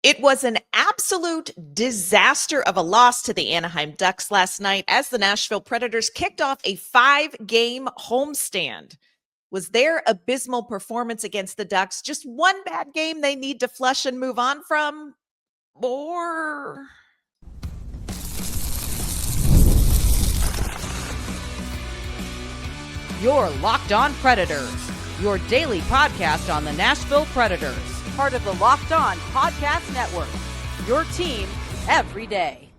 It was an absolute disaster of a loss to the Anaheim Ducks last night as the Nashville Predators kicked off a 5-game homestand. Was their abysmal performance against the Ducks just one bad game they need to flush and move on from? Or You're Locked On Predators, your daily podcast on the Nashville Predators, part of the Locked On Podcast Network, your team every day.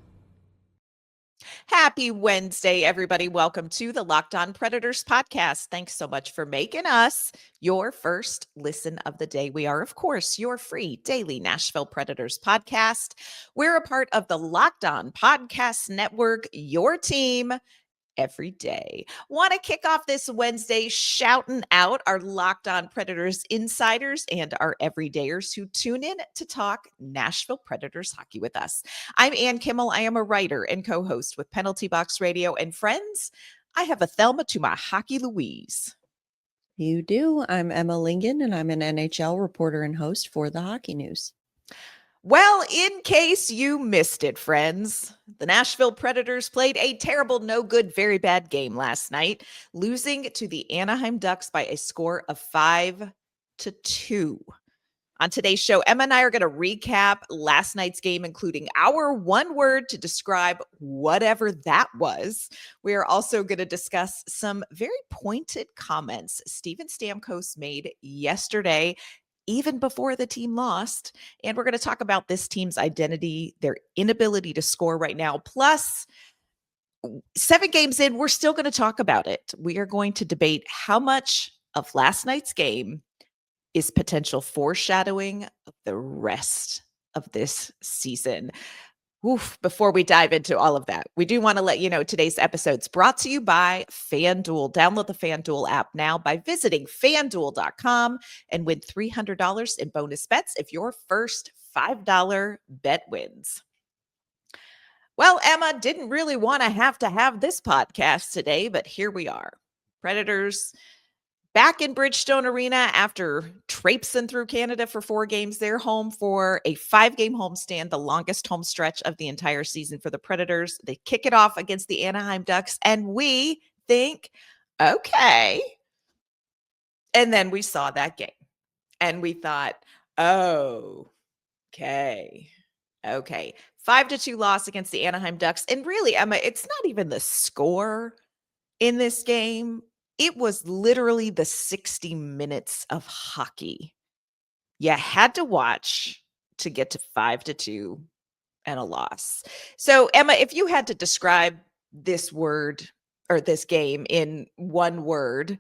happy Wednesday, everybody. Welcome to the Locked On Predators podcast. Thanks so much for making us your first listen of the day. We are, of course, your free daily Nashville Predators podcast. We're a part of the Locked On Podcast Network, your team every day. Want to kick off this Wednesday shouting out our Locked On Predators insiders and our everydayers who tune in to talk Nashville Predators hockey with us. I'm Ann Kimmel. I am a writer and co-host with Penalty Box Radio. And friends, I have a Thelma to my hockey Louise. You do. I'm Emma Lingan, and I'm an NHL reporter and host for the Hockey News. Well, in case you missed it, friends, the Nashville Predators played a terrible, no good, very bad game last night, losing to the Anaheim Ducks by a score of 5-2. On today's show, Emma and I are going to recap last night's game, including our one word to describe whatever that was. We are also going to discuss some very pointed comments Steven Stamkos made yesterday, even before the team lost. And we're going to talk about this team's identity, their inability to score right now. Plus, 7 games in, we're still going to talk about it. We are going to debate how much of last night's game is potential foreshadowing of the rest of this season. Oof, before we dive into all of that, we do want to let you know today's episode's brought to you by FanDuel. Download the FanDuel app now by visiting FanDuel.com and win $300 in bonus bets if your first $5 bet wins. Well, Emma didn't really want to have this podcast today, but here we are. Predators back in Bridgestone Arena after traipsing through Canada for 4 games. They're home for a 5-game homestand, the longest home stretch of the entire season for the Predators. They kick it off against the Anaheim Ducks, and we think, okay. And then we saw that game, and we thought, oh, okay. 5-2 loss against the Anaheim Ducks. And really, Emma, it's not even the score in this game. It was literally the 60 minutes of hockey you had to watch to get to 5-2 and a loss. So, Emma, if you had to describe this word or this game in one word,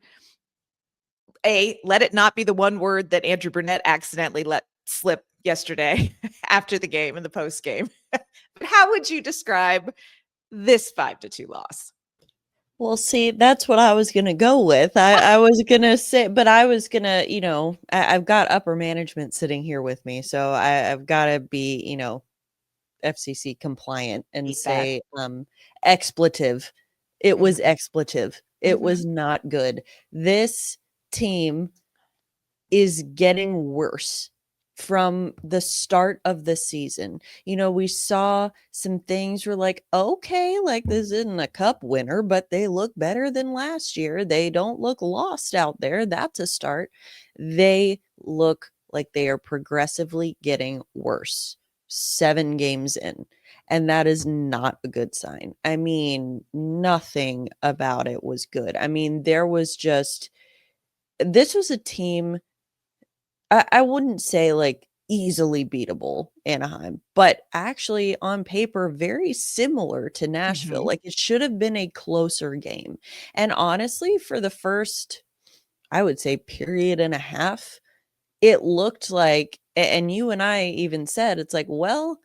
let it not be the one word that Andrew Burnett accidentally let slip yesterday after the game and the post game. But how would you describe this 5-2 loss? Well, see, that's what I was going to go with. I was going to say, but I was going to, I've got upper management sitting here with me. So I've got to be, FCC compliant and say expletive. It was expletive. It was not good. This team is getting worse from the start of the season. We saw some things were like, okay, like this isn't a cup winner, but they look better than last year. They don't look lost out there. That's a start. They look like they are progressively getting worse 7 games in. And that is not a good sign. I mean, nothing about it was good. I mean, this was a team, I wouldn't say like easily beatable Anaheim, but actually on paper, very similar to Nashville. Like it should have been a closer game. And honestly, for the first, I would say period and a half, it looked like, and you and I even said, it's like, well,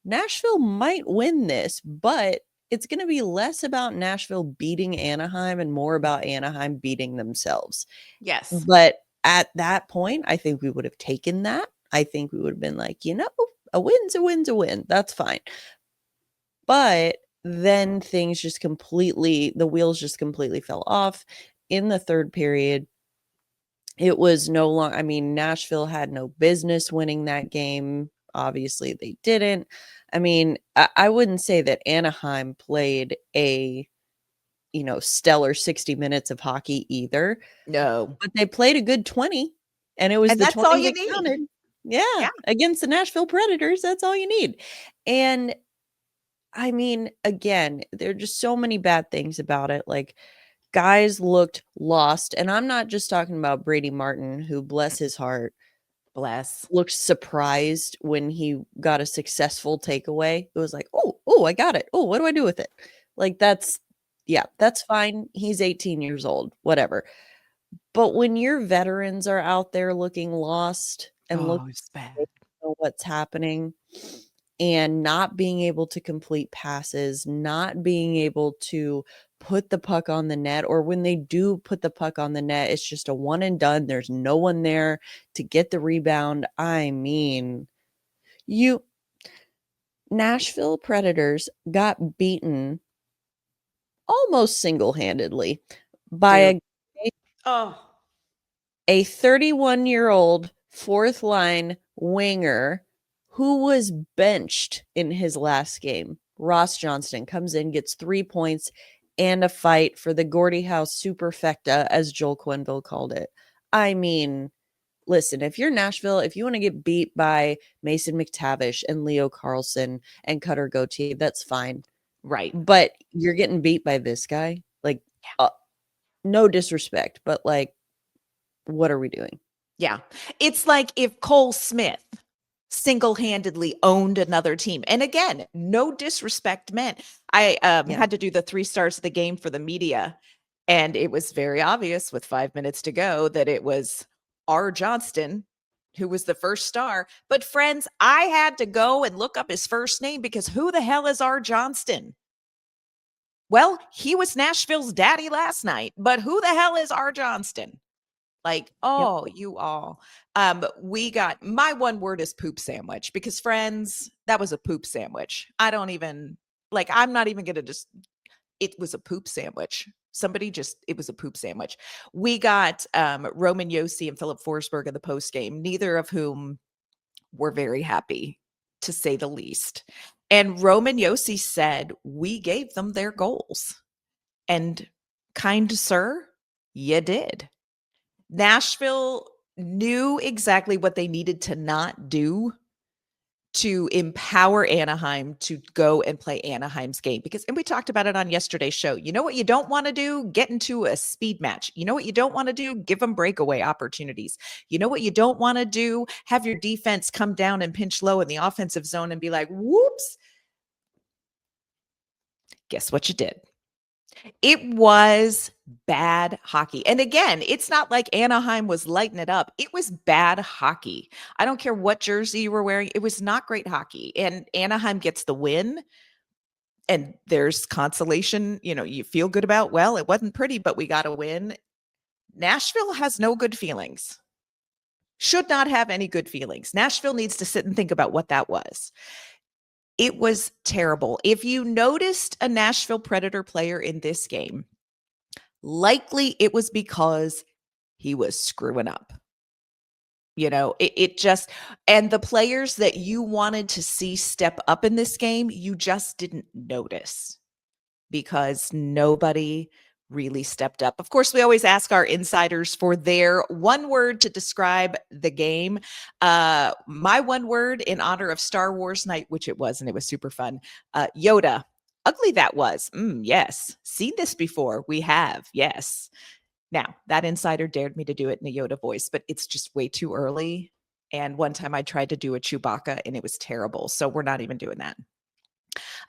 Nashville might win this, but it's going to be less about Nashville beating Anaheim and more about Anaheim beating themselves. Yes. But at that point, I think we would have taken that. I think we would have been like, a win's a win's a win. That's fine. But then the wheels just completely fell off in the third period. It was no longer, Nashville had no business winning that game. Obviously, they didn't. I mean, I wouldn't say that Anaheim played a, stellar 60 minutes of hockey either, No. but they played a good 20, and it was And the that's all 20 you that need. counted. Yeah, Yeah. against the Nashville Predators, that's all you need. And I mean, again, there are just so many bad things about it. Like, guys looked lost, and I'm not just talking about Brady Martin, who, bless his heart, Bless. looked surprised when he got a successful takeaway. It was like, oh, I got it. Oh, what do I do with it? Like, that's fine. He's 18 years old, whatever. But when your veterans are out there looking lost and Oh, looking it's they bad. don't know what's happening and not being able to complete passes, not being able to put the puck on the net, or when they do put the puck on the net, it's just a one and done. There's no one there to get the rebound. I mean, you Nashville Predators got beaten almost single-handedly by Dude. Oh. a 31-year-old fourth line winger who was benched in his last game. Ross Johnston comes in, gets 3 points and a fight for the Gordie House superfecta, as Joel Quenneville called it. I mean, listen, if you're Nashville, if you want to get beat by Mason McTavish and Leo Carlson and Cutter Gauthier, that's fine. Right. But you're getting beat by this guy? Like, no disrespect, but like, what are we doing? Yeah. It's like if Cole Smith single-handedly owned another team. And again, no disrespect meant. I had to do the 3 stars of the game for the media, and it was very obvious with 5 minutes to go that it was R. Johnston who was the first star. But friends, I had to go and look up his first name because who the hell is R. Johnston? Well, he was Nashville's daddy last night, but who the hell is R. Johnston? Like, oh, you all. We got my one word is poop sandwich because friends, that was a poop sandwich. I don't even I'm not even gonna just it was a poop sandwich. It was a poop sandwich. We got Roman Yossi and Philip Forsberg in the post game, neither of whom were very happy, to say the least. And Roman Yossi said, we gave them their goals. And kind sir, you did. Nashville knew exactly what they needed to not do to empower Anaheim to go and play Anaheim's game. And we talked about it on yesterday's show. You know what you don't want to do? Get into a speed match. You know what you don't want to do? Give them breakaway opportunities. You know what you don't want to do? Have your defense come down and pinch low in the offensive zone and be like, whoops. Guess what you did? It was bad hockey. And again, it's not like Anaheim was lighting it up. It was bad hockey. I don't care what jersey you were wearing. It was not great hockey. And Anaheim gets the win. And there's consolation, you feel good about, well, it wasn't pretty, but we got a win. Nashville has no good feelings. Should not have any good feelings. Nashville needs to sit and think about what that was. It was terrible. If you noticed a Nashville Predator player in this game, likely it was because he was screwing up. It just, and the players that you wanted to see step up in this game, you just didn't notice because nobody really stepped up. Of course, we always ask our insiders for their one word to describe the game. My one word in honor of Star Wars night, which it was, and it was super fun. Yoda. Ugly that was. Yes. Seen this before. We have. Yes. Now, that insider dared me to do it in a Yoda voice, but it's just way too early. And one time I tried to do a Chewbacca and it was terrible. So we're not even doing that.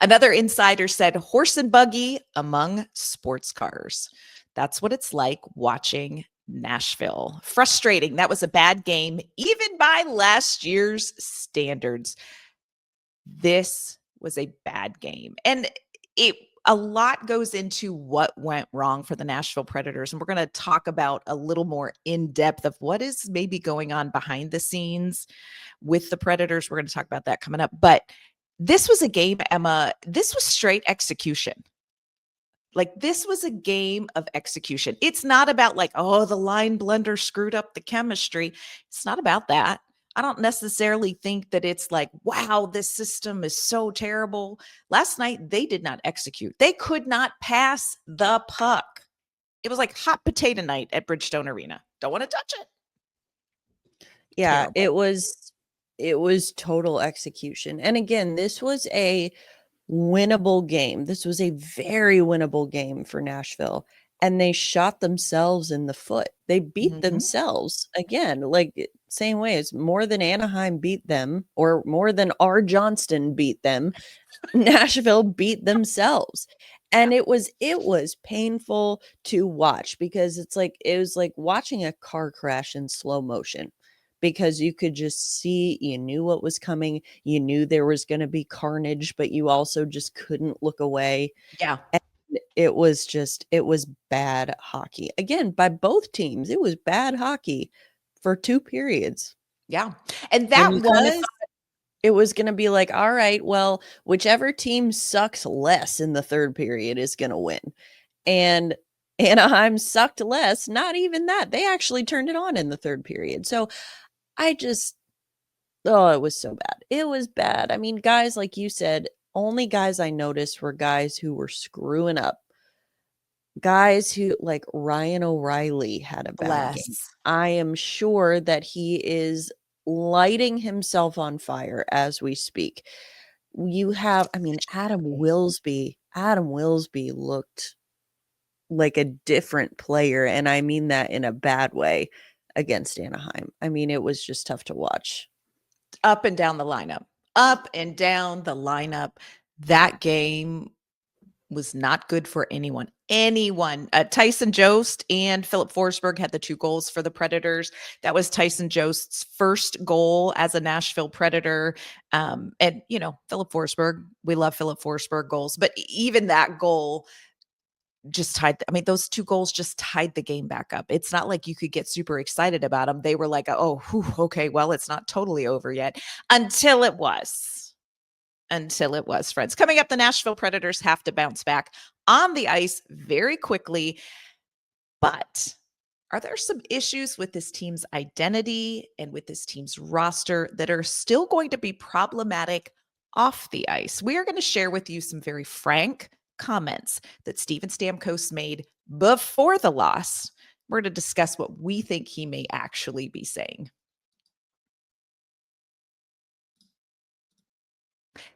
Another insider said horse and buggy among sports cars. That's what it's like watching Nashville. Frustrating. That was a bad game, even by last year's standards. This was a bad game. And a lot goes into what went wrong for the Nashville Predators. And we're going to talk about a little more in depth of what is maybe going on behind the scenes with the Predators. We're going to talk about that coming up. But this was a game, Emma, this was straight execution. This was a game of execution. It's not about the line blunder screwed up the chemistry. It's not about that. I don't necessarily think that it's like, wow, this system is so terrible. Last night, they did not execute. They could not pass the puck. It was like hot potato night at Bridgestone Arena. Don't want to touch it. Yeah, Terrible. it was total execution. And again, this was a winnable game. This was a very winnable game for Nashville. And they shot themselves in the foot. They beat Mhm. themselves again, like same way. It's more than Anaheim beat them, or more than R. Johnston beat them. Nashville beat themselves. And it was painful to watch, because it was like watching a car crash in slow motion, because you could just see, you knew what was coming, you knew there was going to be carnage, but you also just couldn't look away. Yeah. It was bad hockey. Again, by both teams, it was bad hockey for 2 periods. Yeah. And And that you kind of was it was gonna be like, all right, well, whichever team sucks less in the 3rd period is gonna win. And Anaheim sucked less, not even that. They actually turned it on in the 3rd period. So I just oh, it was so bad. It was bad. I mean, guys, like you said, only guys I noticed were guys who were screwing up. Guys who, like Ryan O'Reilly, had a bad game. less. I am sure that he is lighting himself on fire as we speak. You have, I mean, Adam Willsby looked like a different player, and I mean that in a bad way, against Anaheim. I mean, it was just tough to watch. Up and down the lineup. Up and down the lineup. That game was not good for anyone. Anyone. Tyson Jost and Philip Forsberg had the 2 goals for the Predators. That was Tyson Jost's first goal as a Nashville Predator. And, Philip Forsberg, we love Philip Forsberg goals, but even that goal just those 2 goals just tied the game back up. It's not like you could get super excited about them. They were like, oh, whew, okay, well, it's not totally over yet, until it was. Until it was, friends. Coming up, the Nashville Predators have to bounce back on the ice very quickly. But are there some issues with this team's identity and with this team's roster that are still going to be problematic off the ice? We are going to share with you some very frank comments that Steven Stamkos made before the loss. We're going to discuss what we think he may actually be saying.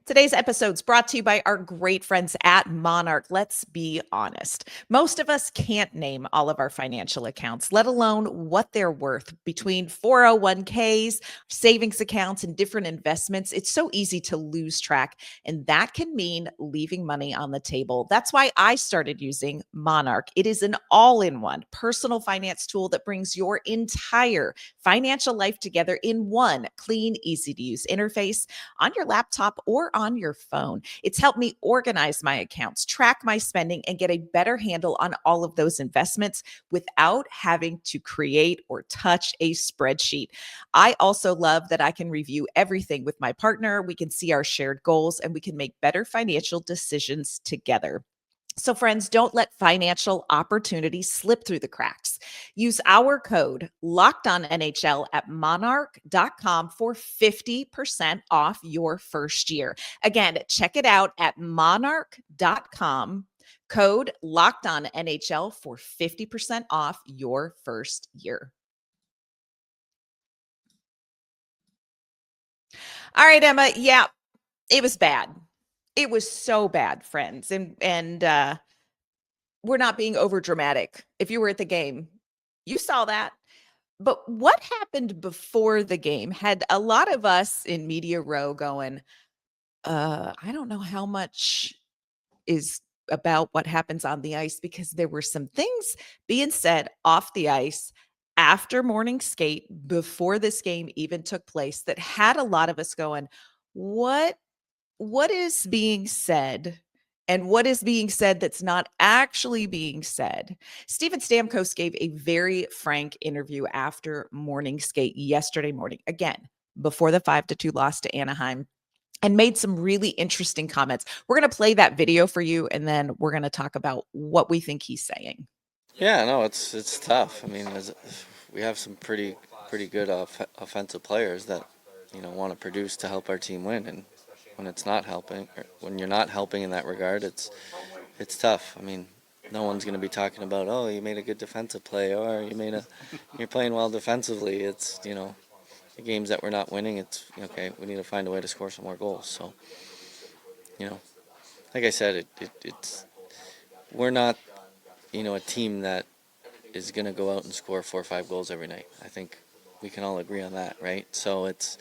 Today's episode is brought to you by our great friends at Monarch. Let's be honest. Most of us can't name all of our financial accounts, let alone what they're worth. Between 401ks, savings accounts, and different investments, it's so easy to lose track, and that can mean leaving money on the table. That's why I started using Monarch. It is an all-in-one personal finance tool that brings your entire financial life together in one clean, easy-to-use interface on your laptop or on your phone. It's helped me organize my accounts, track my spending, and get a better handle on all of those investments without having to create or touch a spreadsheet. I also love that I can review everything with my partner. We can see our shared goals and we can make better financial decisions together. So, friends, don't let financial opportunities slip through the cracks. Use our code LOCKEDONNHL at monarch.com for 50% off your first year. Again, check it out at monarch.com. Code LOCKEDONNHL for 50% off your first year. All right, Emma. Yeah, it was bad. It was so bad, friends. And we're not being over dramatic. If you were at the game, you saw that. But what happened before the game had a lot of us in Media Row going, I don't know how much is about what happens on the ice, because there were some things being said off the ice after morning skate before this game even took place that had a lot of us going, what is being said, and what is being said that's not actually being said? Steven Stamkos gave a very frank interview after morning skate yesterday morning, again, before the 5-2 loss to Anaheim, and made some really interesting comments. We're going to play that video for you, and then we're going to talk about what we think he's saying. Yeah, no, it's tough. I mean, we have some pretty pretty good offensive players that, want to produce to help our team win. And when it's not helping, or when you're not helping in that regard, it's tough. I mean, no one's going to be talking about, oh, you made a good defensive play, or you're playing well defensively. It's, the games that we're not winning, it's okay. We need to find a way to score some more goals. So, like I said, it's we're not, a team that is going to go out and score 4 or 5 goals every night. I think we can all agree on that, right? So it's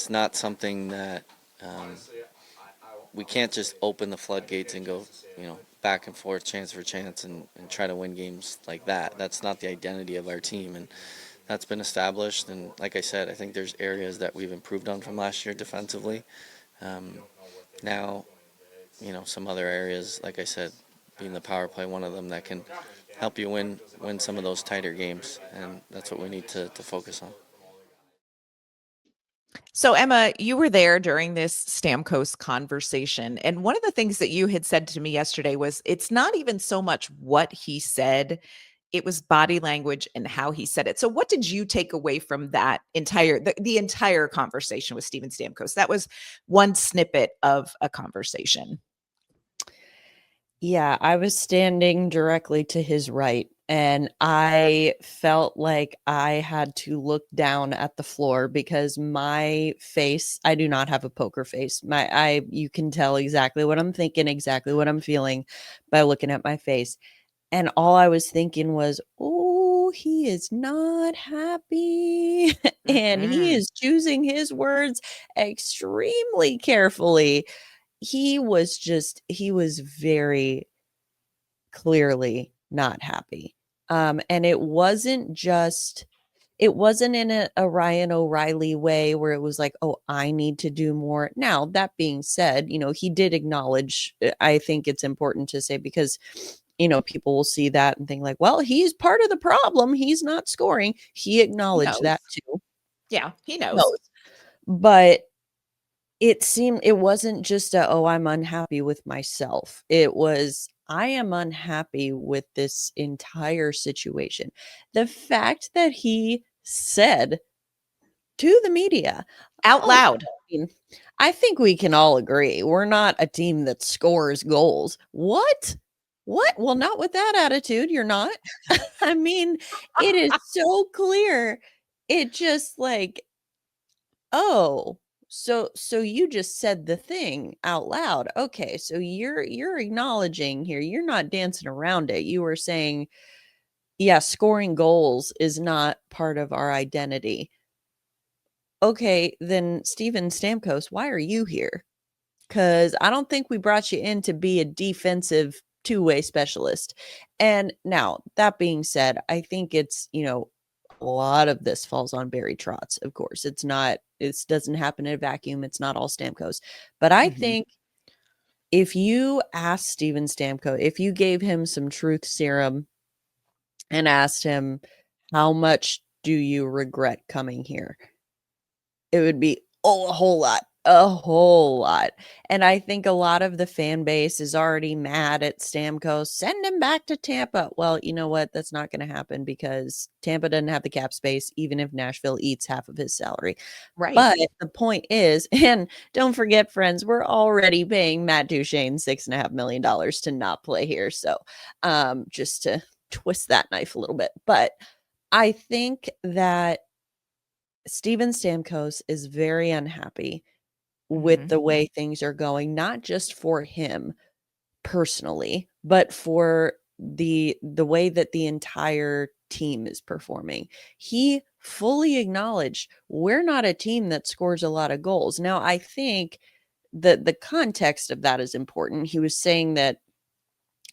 not something that we can't just open the floodgates and go, back and forth, chance for chance, and try to win games like that. That's not the identity of our team, and that's been established. And like I said, I think there's areas that we've improved on from last year defensively. Now, some other areas, like I said, being the power play, one of them that can help you win some of those tighter games, and that's what we need to focus on. So, Emma, you were there during this Stamkos conversation. And one of the things that you had said to me yesterday was it's not even so much what he said, it was body language and how he said it. So, what did you take away from that the entire conversation with Steven Stamkos? That was one snippet of a conversation. Yeah, I was standing directly to his right, and I felt like I had to look down at the floor because my face, I do not have a poker face. You can tell exactly what I'm thinking, exactly what I'm feeling by looking at my face. And all I was thinking was, oh, he is not happy. And he is choosing his words extremely carefully. He was very clearly not happy. And it wasn't in a Ryan O'Reilly way where it was like, oh, I need to do more. Now, that being said, he did acknowledge, I think it's important to say, because, people will see that and think like, well, he's part of the problem. He's not scoring. He acknowledged that too. Yeah, he knows. But it wasn't just oh, I'm unhappy with myself. It was, I am unhappy with this entire situation. The fact that he said to the media Out loud. I think we can all agree we're not a team that scores goals. What? Well, not with that attitude. You're not. I mean, it is so clear. It just like, oh, so you just said the thing out loud. Okay, so you're acknowledging here. You're not dancing around it. You were saying, yeah, scoring goals is not part of our identity. Okay, then Steven Stamkos, why are you here? Because I don't think we brought you in to be a defensive two-way specialist. And now, that being said, I think it's, a lot of this falls on Barry Trotz, of course. It doesn't happen in a vacuum. It's not all Stamkos. But I think if you asked Steven Stamkos, if you gave him some truth serum and asked him, how much do you regret coming here? It would be, oh, a whole lot. A whole lot. And I think a lot of the fan base is already mad at Stamkos. Send him back to Tampa. Well, you know what? That's not going to happen because Tampa doesn't have the cap space, even if Nashville eats half of his salary. Right. But the point is, and don't forget, friends, we're already paying Matt Duchene $6.5 million to not play here. So just to twist that knife a little bit. But I think that Steven Stamkos is very unhappy with the way things are going, not just for him personally, but for the way that the entire team is performing. He fully acknowledged we're not a team that scores a lot of goals. Now, I think that the context of that is important. He was saying that,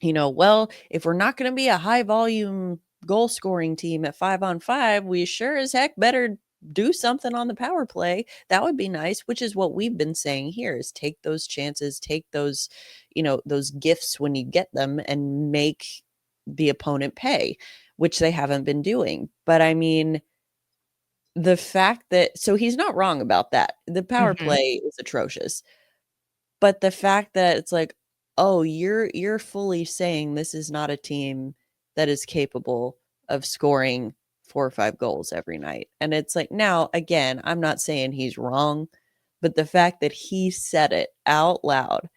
well, if we're not going to be a high volume goal scoring team at 5-on-5, we sure as heck better do something on the power play. That would be nice, which is what we've been saying here, is take those chances, take those, those gifts when you get them and make the opponent pay, which they haven't been doing. But I mean, the fact that, so he's not wrong about that. The power play is atrocious. But the fact that it's like, oh, you're fully saying this is not a team that is capable of scoring 4 or 5 goals every night. And it's like, now, again, I'm not saying he's wrong, but the fact that he said it out loud,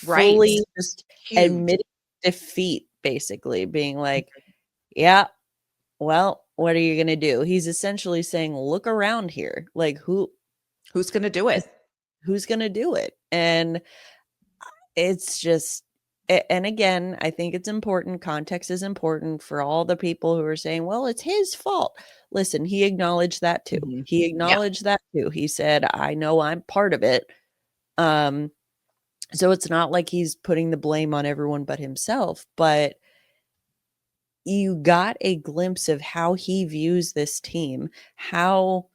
Right. fully just Huge. admitting defeat, basically being like, yeah, well, what are you going to do? He's essentially saying, look around here. Like, Who's going to do it? who's going to do it? And it's just, and again, I think it's important. Context is important for all the people who are saying, well, it's his fault. Listen, he acknowledged that too. Mhm. He Yeah. acknowledged that too. He said, I know I'm part of it. So it's not like he's putting the blame on everyone but himself, but you got a glimpse of how he views this team, how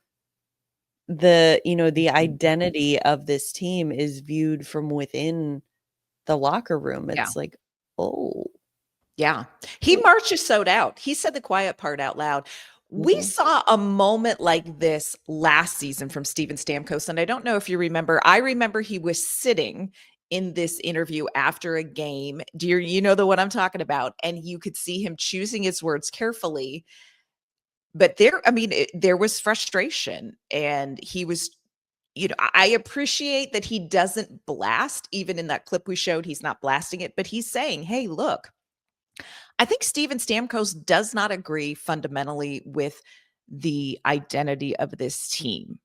the Mhm. identity of this team is viewed from within the locker room. Yeah. It's like, oh, Yeah. He marches sold out. He said the quiet part out loud. We mhm. saw a moment like this last season from Steven Stamkos, and I don't know if you remember. I remember he was sitting in this interview after a game. Do you know the one I'm talking about? And you could see him choosing his words carefully. But there was frustration, and he was, I appreciate that he doesn't blast. Even in that clip we showed, he's not blasting it, but he's saying, hey, look, I think Steven Stamkos does not agree fundamentally with the identity of this team.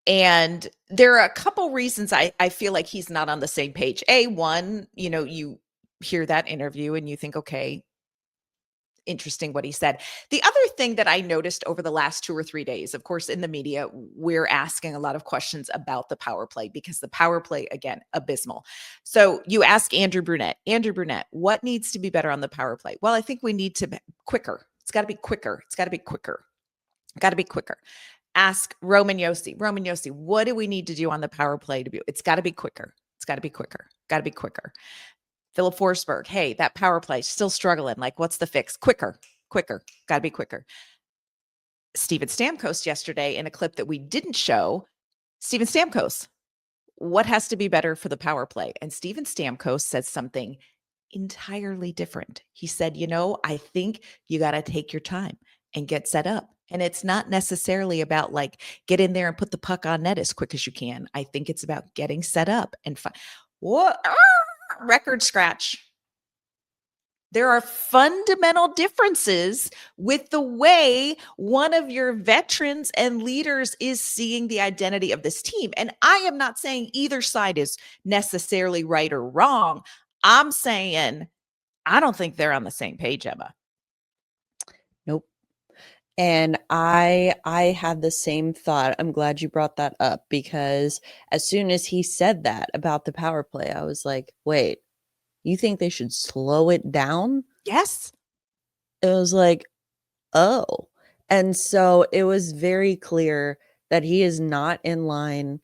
And there are a couple reasons I feel like he's not on the same page. One, you hear that interview and you think, okay, interesting what he said. The other thing that I noticed over the last 2 or 3 days, of course, in the media, we're asking a lot of questions about the power play because the power play, again, abysmal. So you ask Andrew Brunette, what needs to be better on the power play? Well, I think we need to be quicker. It's got to be quicker. It's got to be quicker. Got to be quicker. Ask Roman Yossi, what do we need to do on the power play to be? It's got to be quicker. It's got to be quicker. Got to be quicker. Philip Forsberg, hey, that power play still struggling. Like, what's the fix? Quicker, got to be quicker. Steven Stamkos yesterday in a clip that we didn't show. Steven Stamkos, what has to be better for the power play? And Steven Stamkos said something entirely different. He said, I think you got to take your time and get set up. And it's not necessarily about like get in there and put the puck on net as quick as you can. I think it's about getting set up and what? Record scratch. There are fundamental differences with the way one of your veterans and leaders is seeing the identity of this team. And I am not saying either side is necessarily right or wrong. I'm saying I don't think they're on the same page, Emma. Nope. And I had the same thought. I'm glad you brought that up because as soon as he said that about the power play, I was like, wait, you think they should slow it down? Yes. It was like, oh. And so it was very clear that he is not in line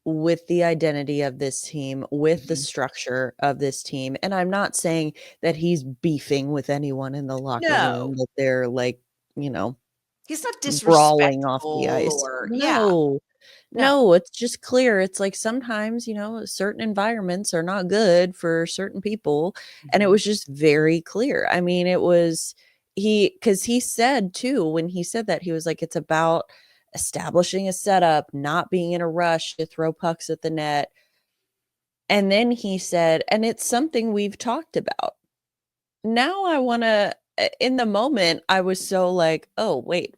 with the identity of this team, with the structure of this team. And I'm not saying that he's beefing with anyone in the locker room, No, that they're like, you know, he's not brawling off the disrespectful ice. or No. no. No, it's just clear. It's like sometimes, certain environments are not good for certain people. And it Mhm. was just very clear. I mean, it was because he said too, when he said that, he was like, it's about establishing a setup, not being in a rush to throw pucks at the net. And then he said, and it's something we've talked about. Now I want to, in the moment, I was so like, oh, wait,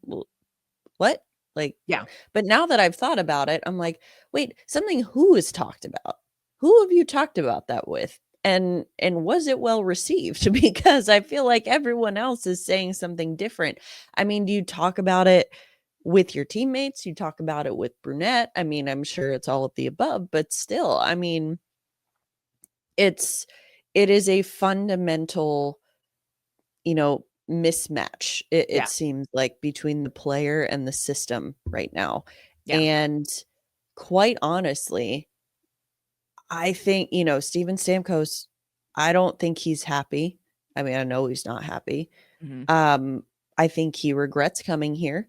what? Like, Yeah. but now that I've thought about it, I'm like, wait, something who is talked about? Who have you talked about that with? And was it well received? Because I feel like everyone else is saying something different. I mean, do you talk about it with your teammates? You talk about it with Brunette? I mean, I'm sure it's all of the above, but still, I mean, it is a fundamental, mismatch, it Yeah. seems like, between the player and the system right now. Yeah. And quite honestly, I think, Steven Stamkos, I don't think he's happy. I mean, I know he's not happy. Mhm. I think he regrets coming here.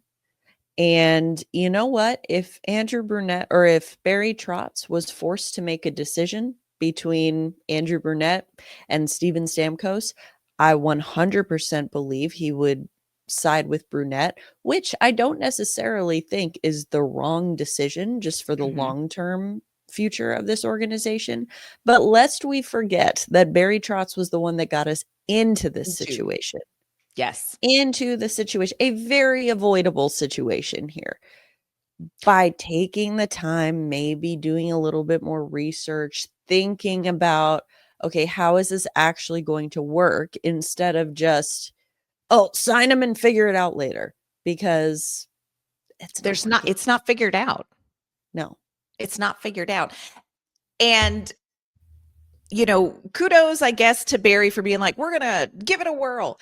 And you know what? If Andrew Brunette or if Barry Trotz was forced to make a decision between Andrew Brunette and Steven Stamkos, I 100% believe he would side with Brunette, which I don't necessarily think is the wrong decision just for the long-term future of this organization. But lest we forget that Barry Trotz was the one that got us into this situation. Yes. Into the situation, a very avoidable situation here. By taking the time, maybe doing a little bit more research, thinking about, okay, how is this actually going to work, instead of just, oh, sign them and figure it out later, because it's not figured out. No, it's not figured out. And, kudos, I guess, to Barry for being like, we're going to give it a whirl.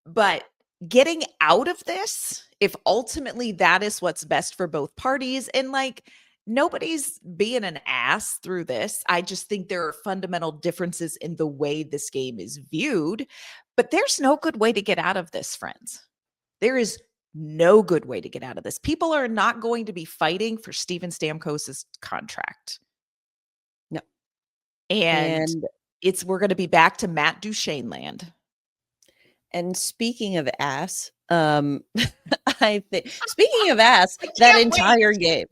But getting out of this, if ultimately that is what's best for both parties, and nobody's being an ass through this. I just think there are fundamental differences in the way this game is viewed, but there's no good way to get out of this, friends. There is no good way to get out of this. People are not going to be fighting for Steven Stamkos' contract. No. And we're going to be back to Matt Duchene land. And speaking of ass, I think speaking of ass, that entire game.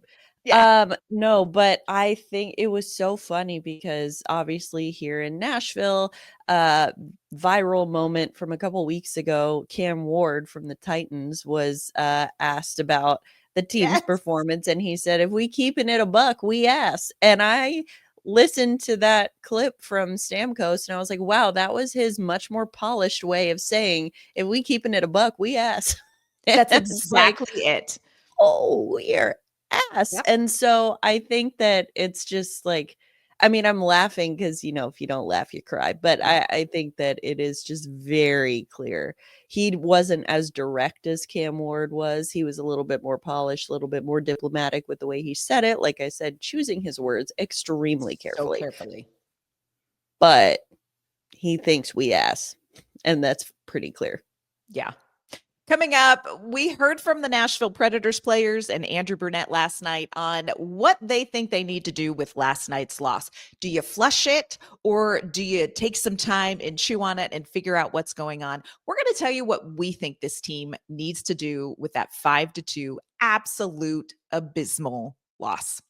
Yeah. No, but I think it was so funny because obviously here in Nashville, viral moment from a couple weeks ago, Cam Ward from the Titans was asked about the team's performance, and he said, if we keeping it a buck, we ass. And I listened to that clip from Stamkos, and I was like, wow, that was his much more polished way of saying, if we keeping it a buck, we ass. That's exactly it. Oh, we're ass. Yep. And so I think that it's just like, I mean, I'm laughing because, if you don't laugh, you cry. But I think that it is just very clear. He wasn't as direct as Cam Ward was. He was a little bit more polished, a little bit more diplomatic with the way he said it. Like I said, choosing his words extremely carefully. So carefully. But he thinks we ass. And that's pretty clear. Yeah. Coming up, we heard from the Nashville Predators players and Andrew Brunette last night on what they think they need to do with last night's loss. Do you flush it, or do you take some time and chew on it and figure out what's going on? We're going to tell you what we think this team needs to do with that 5-2 absolute abysmal loss.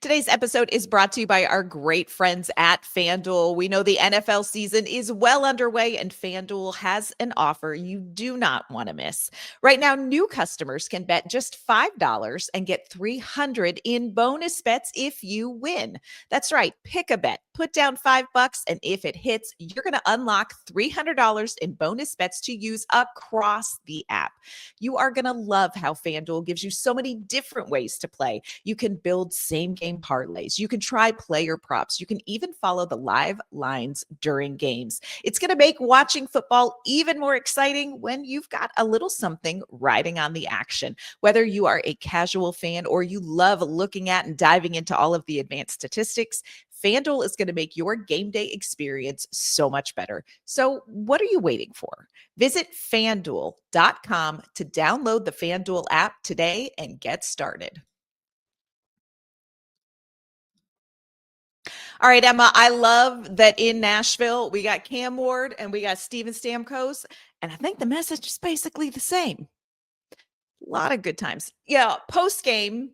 Today's episode is brought to you by our great friends at FanDuel. We know the NFL season is well underway, and FanDuel has an offer you do not want to miss. Right now, new customers can bet just $5 and get $300 in bonus bets if you win. That's right. Pick a bet, put down $5, and if it hits, you're going to unlock $300 in bonus bets to use across the app. You are going to love how FanDuel gives you so many different ways to play. You can build same-game parlays. You can try player props. You can even follow the live lines during games. It's going to make watching football even more exciting when you've got a little something riding on the action. Whether you are a casual fan or you love looking at and diving into all of the advanced statistics, FanDuel is going to make your game day experience so much better. So what are you waiting for? Visit FanDuel.com to download the FanDuel app today and get started. All right, Emma, I love that in Nashville, we got Cam Ward and we got Steven Stamkos, and I think the message is basically the same. A lot of good times. Yeah, post-game,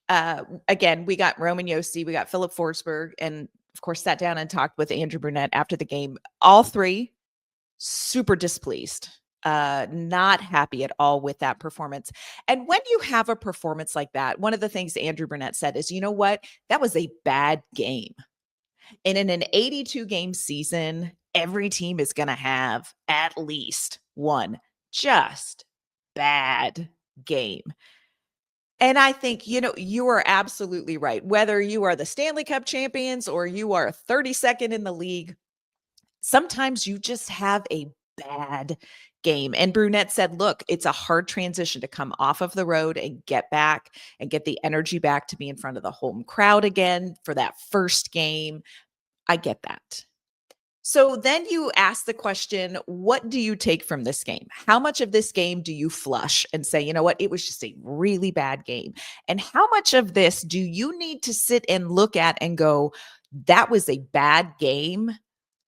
again, we got Roman Josi, we got Philip Forsberg, and of course sat down and talked with Andrew Brunette after the game. All three super displeased, not happy at all with that performance. And when you have a performance like that, one of the things Andrew Brunette said is, you know what? That was a bad game. And in an 82-game season, every team is going to have at least one just bad game. And I think, you are absolutely right. Whether you are the Stanley Cup champions or you are 32nd in the league, sometimes you just have a bad game. And Brunette said, look, it's a hard transition to come off of the road and get back and get the energy back to be in front of the home crowd again for that first game. I get that. So then you ask the question, what do you take from this game? How much of this game do you flush and say, you know what, it was just a really bad game? And how much of this do you need to sit and look at and go, that was a bad game,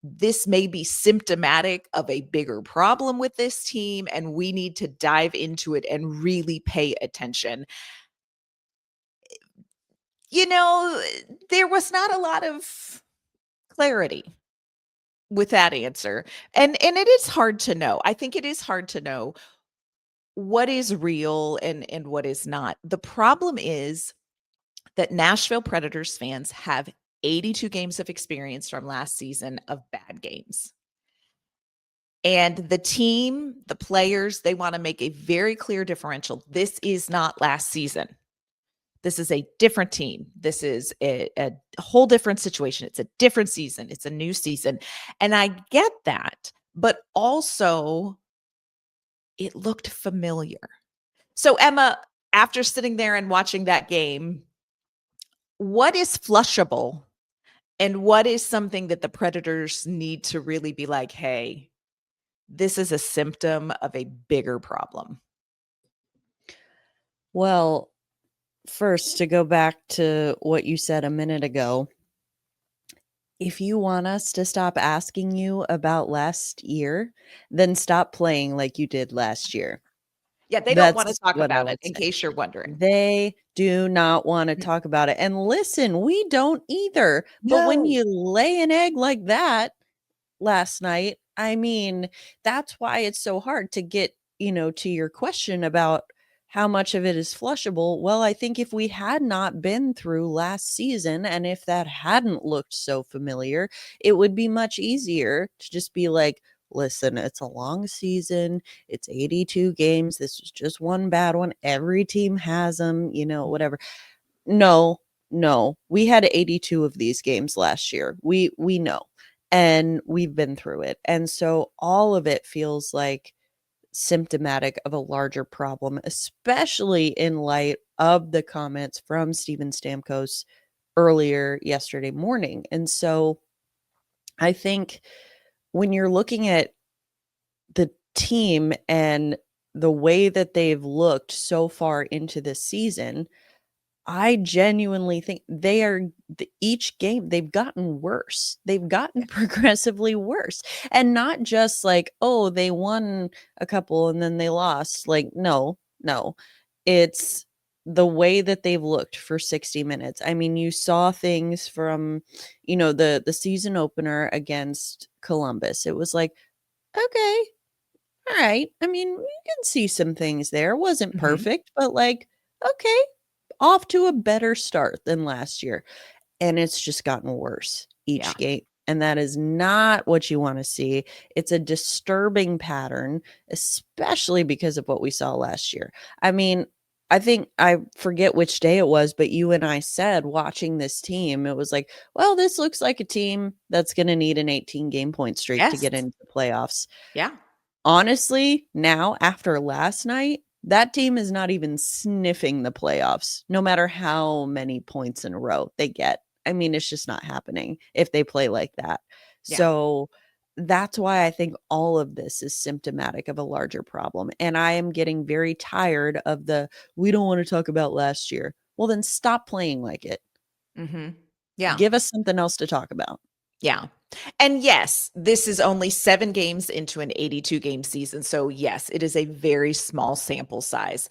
this may be symptomatic of a bigger problem with this team, and we need to dive into it and really pay attention. There was not a lot of clarity with that answer. And it is hard to know. I think it is hard to know what is real and what is not. The problem is that Nashville Predators fans have 82 games of experience from last season of bad games. And the team, the players, they want to make a very clear differential. This is not last season. This is a different team. This is a whole different situation. It's a different season. It's a new season. And I get that. But also, it looked familiar. So, Emma, after sitting there and watching that game, what is flushable and what is something that the Predators need to really be like, hey, this is a symptom of a bigger problem? Well, first, to go back to what you said a minute ago, if you want us to stop asking you about last year, then stop playing like you did last year. Yeah, they don't want to That's talk what I about it, would in say. case you're wondering. They do not want to talk about it. And listen, we don't either. But when No. you lay an egg like that last night, I mean, that's why it's so hard to get, to your question about how much of it is flushable. Well, I think if we had not been through last season and if that hadn't looked so familiar, it would be much easier to just be like, listen, it's a long season. It's 82 games. This was just one bad one. Every team has them, whatever. No, we had 82 of these games last year. We know, and we've been through it. And so all of it feels like symptomatic of a larger problem, especially in light of the comments from Steven Stamkos earlier yesterday morning. And so I think when you're looking at the team and the way that they've looked so far into this season, I genuinely think each game they've gotten worse. They've gotten progressively worse. And not just like, oh, they won a couple and then they lost. Like, no. It's the way that they've looked for 60 minutes. I mean, you saw things from, the season opener against Columbus. It was like, okay, all right. I mean, you can see some things there. Wasn't perfect, but like, okay, off to a better start than last year. And it's just gotten worse each game. And that is not what you want to see. It's a disturbing pattern, especially because of what we saw last year. I mean, I think I forget which day it was, but you and I said watching this team, it was like, well, this looks like a team that's going to need an 18 game point streak to get into the playoffs. Yeah. Honestly, now after last night, that team is not even sniffing the playoffs, no matter how many points in a row they get. I mean, it's just not happening if they play like that. Yeah. So that's why I think all of this is symptomatic of a larger problem. And I am getting very tired of we don't want to talk about last year. Well, then stop playing like it. Yeah. Give us something else to talk about. Yeah. And yes, this is only 7 games into an 82 game season. So yes, it is a very small sample size.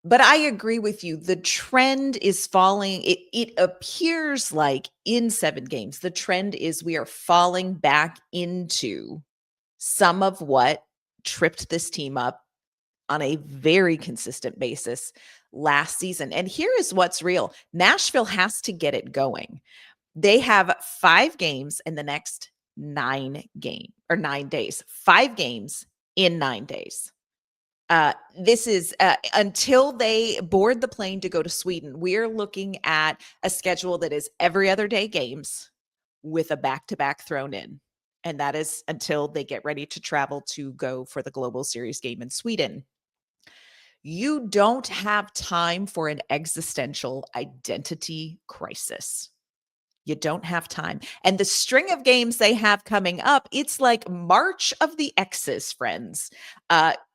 But I agree with you. The trend is falling. It appears like in 7 games, the trend is we are falling back into some of what tripped this team up on a very consistent basis last season. And here is what's real. Nashville has to get it going. They have 5 games in the next 9 days. 5 games in 9 days. This is until they board the plane to go to Sweden. We're looking at a schedule that is every other day games with a back-to-back thrown in. And that is until they get ready to travel to go for the Global Series game in Sweden. You don't have time for an existential identity crisis. You don't have time. And the string of games they have coming up, it's like March of the X's, friends.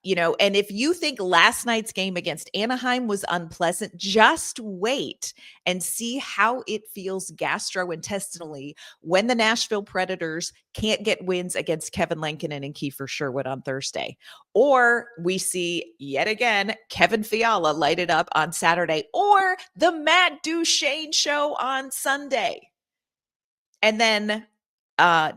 And if you think last night's game against Anaheim was unpleasant, just wait and see how it feels gastrointestinally when the Nashville Predators can't get wins against Kevin Lankinen and Kiefer Sherwood on Thursday. Or we see yet again Kevin Fiala light it up on Saturday, or the Matt Duchene show on Sunday. And then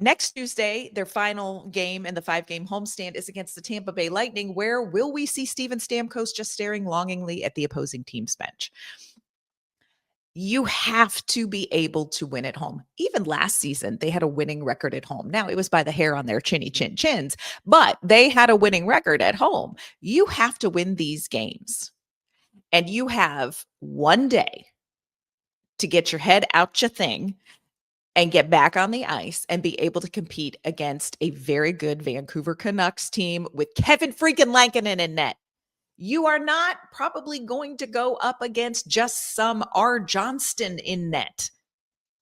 next Tuesday, their final game in the 5-game homestand is against the Tampa Bay Lightning. Where will we see Steven Stamkos just staring longingly at the opposing team's bench? You have to be able to win at home. Even last season, they had a winning record at home. Now, it was by the hair on their chins, but they had a winning record at home. You have to win these games. And you have one day to get your head out your thing and get back on the ice and be able to compete against a very good Vancouver Canucks team with Kevin freaking Lankinen in net. You are not probably going to go up against just some R. Johnston in net.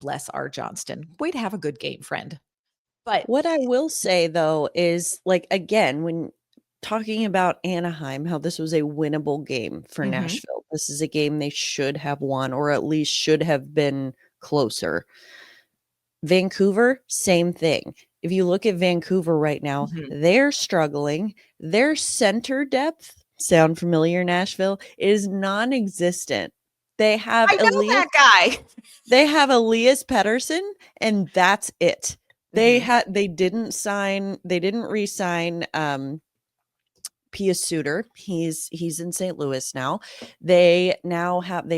Bless R. Johnston. Way to have a good game, friend. But what I will say, though, is like, again, when talking about Anaheim, how this was a winnable game for Nashville. This is a game they should have won, or at least should have been closer. Vancouver, same thing. If you look at Vancouver right now, they're struggling. Their center depth, sound familiar, Nashville, is non-existent. They have I know that guy. They have Elias Pettersson, and that's it. They didn't re-sign Pia Suter. He's in St. Louis now. They've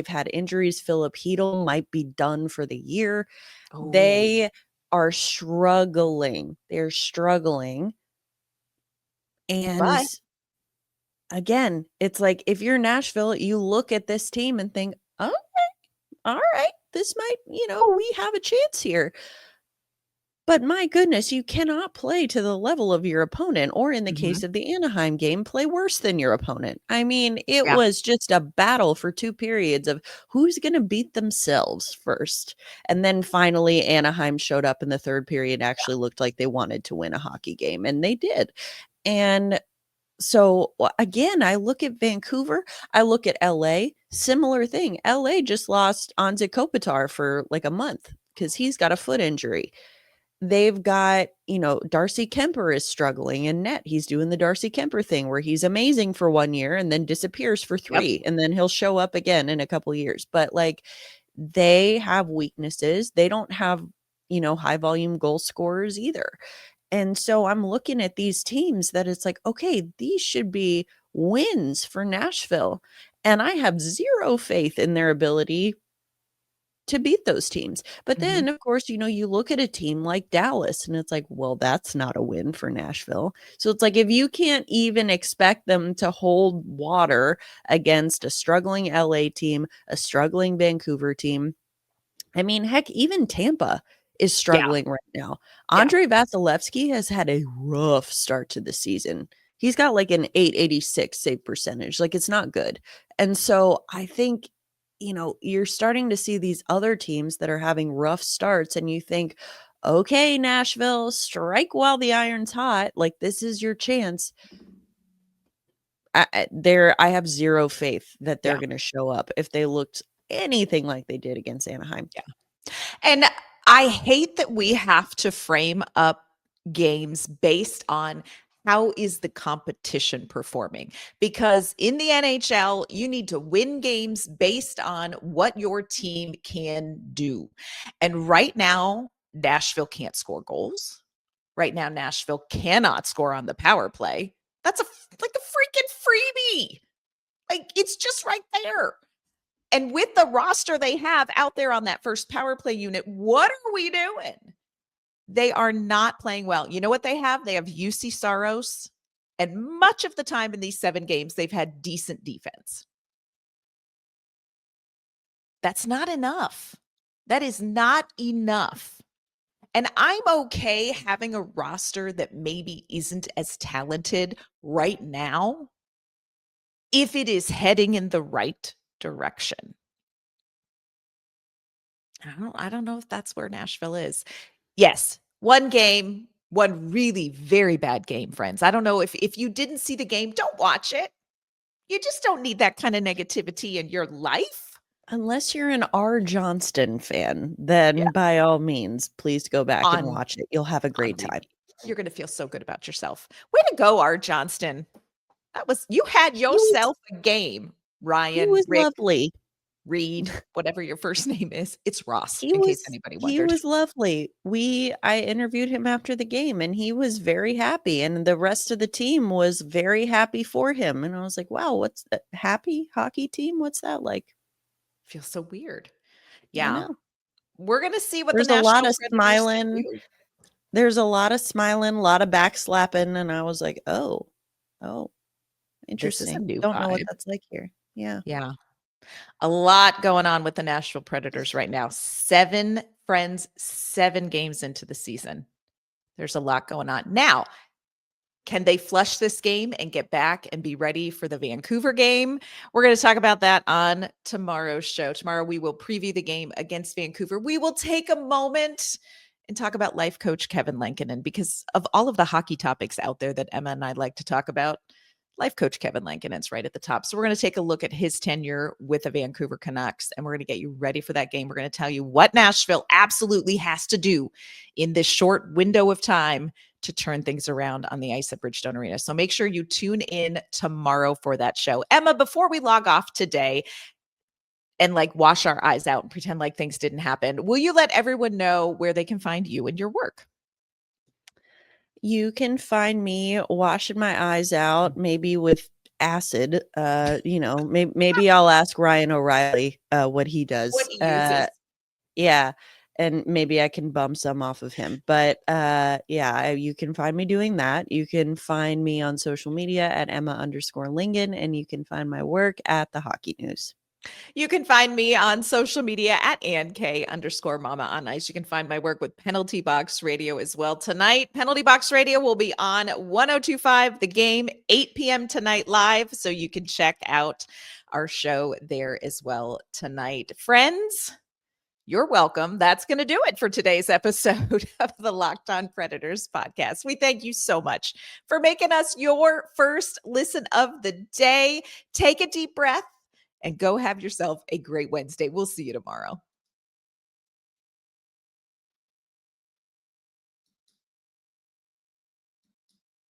had injuries. Philip Hedl might be done for the year. Oh. They are struggling. They're struggling. And again, it's like, if you're Nashville, you look at this team and think, okay, all right, this might, we have a chance here. But my goodness, you cannot play to the level of your opponent, or in the case of the Anaheim game, play worse than your opponent. I mean, it was just a battle for 2 periods of who's going to beat themselves first. And then finally, Anaheim showed up in the 3rd period, actually looked like they wanted to win a hockey game, and they did. And so, again, I look at Vancouver, I look at LA, similar thing. LA just lost Anze Kopitar for like a month because he's got a foot injury. They've got, Darcy Kemper is struggling in net. He's doing the Darcy Kemper thing where he's amazing for 1 year and then disappears for 3, and then he'll show up again in a couple years. But like, they have weaknesses. They don't have, high volume goal scorers either. And so I'm looking at these teams that it's like, okay, these should be wins for Nashville. And I have zero faith in their ability to beat those teams. But then, of course, you look at a team like Dallas and it's like, well, that's not a win for Nashville. So it's like, if you can't even expect them to hold water against a struggling LA team, a struggling Vancouver team, I mean, heck, even Tampa is struggling right now. Andrei Vasilevsky has had a rough start to the season. He's got like an .886 save percentage. Like, it's not good. And so I think, you're starting to see these other teams that are having rough starts, and you think, okay, Nashville, strike while the iron's hot. Like, this is your chance. I have zero faith that they're going to show up if they looked anything like they did against Anaheim. Yeah. And I hate that we have to frame up games based on how is the competition performing? Because in the NHL, you need to win games based on what your team can do. And right now, Nashville can't score goals. Right now, Nashville cannot score on the power play. That's like a freaking freebie. Like, it's just right there. And with the roster they have out there on that first power play unit, what are we doing? They are not playing well. You know what they have? They have UC Saros. And much of the time in these 7 games, they've had decent defense. That's not enough. That is not enough. And I'm okay having a roster that maybe isn't as talented right now if it is heading in the right direction. I don't know if that's where Nashville is. Yes, 1 game, one really very bad game, friends. I don't know if you didn't see the game, don't watch it. You just don't need that kind of negativity in your life. Unless you're an R. Johnston fan, then Yeah. by all means, please go back and On watch it. You'll have a great on time. repeat. You're going to feel so good about yourself. Way to go, R. Johnston. You had yourself a game, He Ryan, was Rick, lovely. Reed, whatever your first name is. It's Ross, He in case was anybody he wondered. was lovely. I interviewed him after the game and he was very happy and the rest of the team was very happy for him. And I was like, wow, what's that happy hockey team? What's that like? Feels so weird. I Yeah. know. We're going to see what There's the a lot Nashville of Predators can smiling. do. There's a lot of smiling, a lot of backslapping, and I was like, oh, This is a interesting. new Don't know what vibe. that's like here. Yeah. Yeah. A lot going on with the Nashville Predators right now. 7 games into the season. There's a lot going on. Now, can they flush this game and get back and be ready for the Vancouver game? We're going to talk about that on tomorrow's show. Tomorrow, we will preview the game against Vancouver. We will take a moment and talk about life coach Kevin Lankinen, because of all of the hockey topics out there that Emma and I like to talk about, life coach Kevin Lankinen's right at the top. So we're going to take a look at his tenure with the Vancouver Canucks, and we're going to get you ready for that game. We're going to tell you what Nashville absolutely has to do in this short window of time to turn things around on the ice at Bridgestone Arena. So make sure you tune in tomorrow for that show. Emma, before we log off today and wash our eyes out and pretend like things didn't happen, will you let everyone know where they can find you and your work? You can find me washing my eyes out, maybe with acid. Maybe I'll ask Ryan O'Reilly what he does. What he uses. Yeah. And maybe I can bum some off of him. But you can find me doing that. You can find me on social media at Emma_Lingan, and you can find my work at the Hockey News. You can find me on social media at AnnK_Mama on Ice. You can find my work with Penalty Box Radio as well. Tonight, Penalty Box Radio will be on 102.5 The Game, 8 p.m. tonight live. So you can check out our show there as well tonight. Friends, you're welcome. That's going to do it for today's episode of the Locked On Predators podcast. We thank you so much for making us your first listen of the day. Take a deep breath and go have yourself a great Wednesday. We'll see you tomorrow.